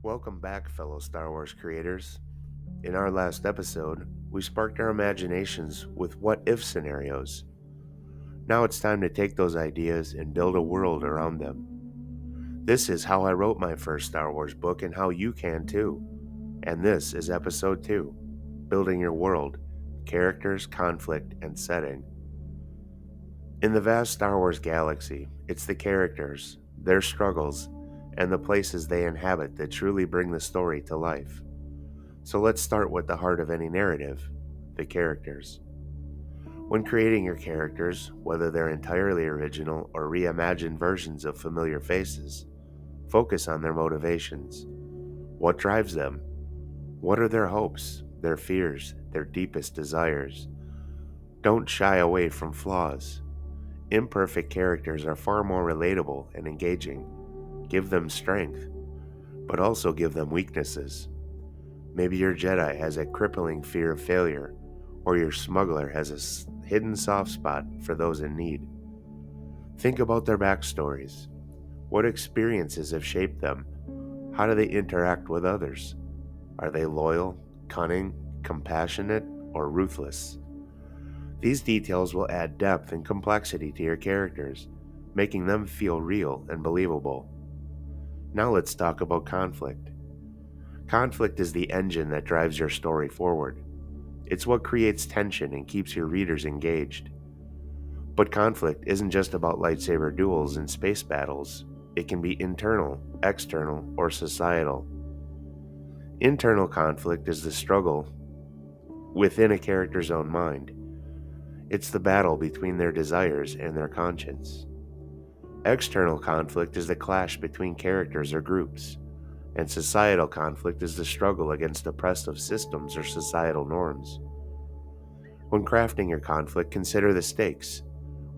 Welcome back, fellow Star Wars creators. In our last episode, we sparked our imaginations with what if scenarios. Now it's time to take those ideas and build a world around them. This is how I wrote my first Star Wars book and how you can too. And this is episode 2, Building Your World, Characters, Conflict, and Setting. In the vast Star Wars galaxy, it's the characters, their struggles, and the places they inhabit that truly bring the story to life. So let's start with the heart of any narrative, the characters. When creating your characters, whether they're entirely original or reimagined versions of familiar faces, focus on their motivations. What drives them? What are their hopes, their fears, their deepest desires? Don't shy away from flaws. Imperfect characters are far more relatable and engaging. Give them strength, but also give them weaknesses. Maybe your Jedi has a crippling fear of failure, or your smuggler has a hidden soft spot for those in need. Think about their backstories. What experiences have shaped them? How do they interact with others? Are they loyal, cunning, compassionate, or ruthless? These details will add depth and complexity to your characters, making them feel real and believable. Now let's talk about conflict. Conflict is the engine that drives your story forward. It's what creates tension and keeps your readers engaged. But conflict isn't just about lightsaber duels and space battles. It can be internal, external, or societal. Internal conflict is the struggle within a character's own mind. It's the battle between their desires and their conscience. External conflict is the clash between characters or groups, and societal conflict is the struggle against oppressive systems or societal norms. When crafting your conflict, consider the stakes.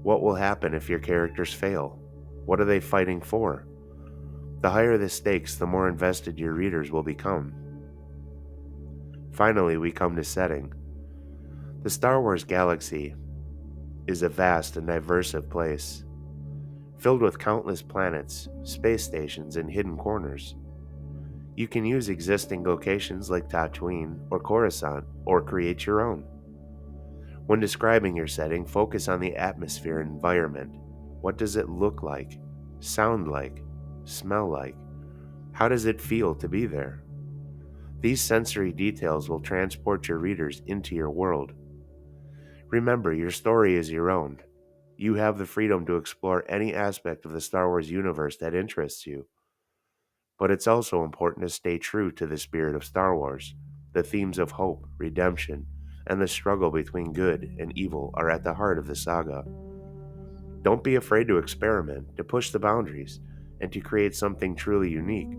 What will happen if your characters fail? What are they fighting for? The higher the stakes, the more invested your readers will become. Finally, we come to setting. The Star Wars galaxy is a vast and diverse place, filled with countless planets, space stations, and hidden corners. You can use existing locations like Tatooine or Coruscant, or create your own. When describing your setting, focus on the atmosphere and environment. What does it look like, sound like, smell like? How does it feel to be there? These sensory details will transport your readers into your world. Remember, your story is your own. You have the freedom to explore any aspect of the Star Wars universe that interests you. But it's also important to stay true to the spirit of Star Wars. The themes of hope, redemption, and the struggle between good and evil are at the heart of the saga. Don't be afraid to experiment, to push the boundaries, and to create something truly unique.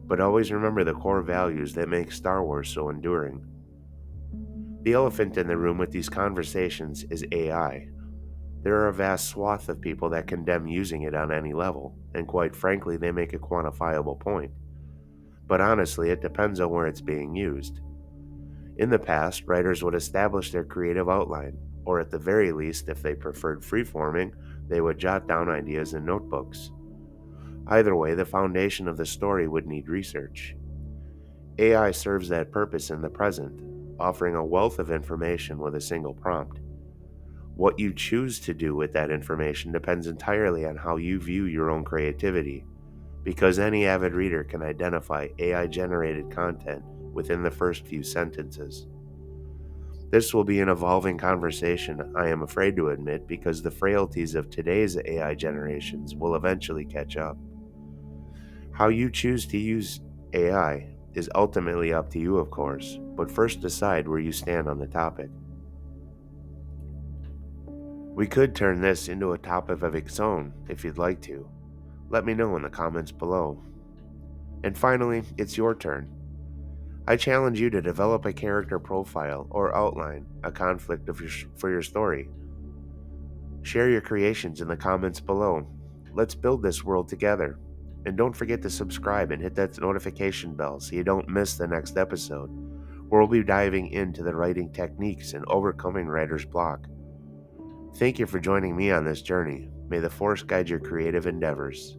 But always remember the core values that make Star Wars so enduring. The elephant in the room with these conversations is AI. There are a vast swath of people that condemn using it on any level, and quite frankly, they make a quantifiable point. But honestly, it depends on where it's being used. In the past, writers would establish their creative outline, or at the very least, if they preferred freeforming, they would jot down ideas in notebooks. Either way, the foundation of the story would need research. AI serves that purpose in the present, offering a wealth of information with a single prompt. What you choose to do with that information depends entirely on how you view your own creativity, because any avid reader can identify AI-generated content within the first few sentences. This will be an evolving conversation, I am afraid to admit, because the frailties of today's AI generations will eventually catch up. How you choose to use AI is ultimately up to you, of course, but first decide where you stand on the topic. We could turn this into a topic of its own if you'd like to. Let me know in the comments below. And finally, it's your turn. I challenge you to develop a character profile or outline a conflict for your story. Share your creations in the comments below. Let's build this world together. And don't forget to subscribe and hit that notification bell so you don't miss the next episode, where we'll be diving into the writing techniques and overcoming writer's block. Thank you for joining me on this journey. May the Force guide your creative endeavors.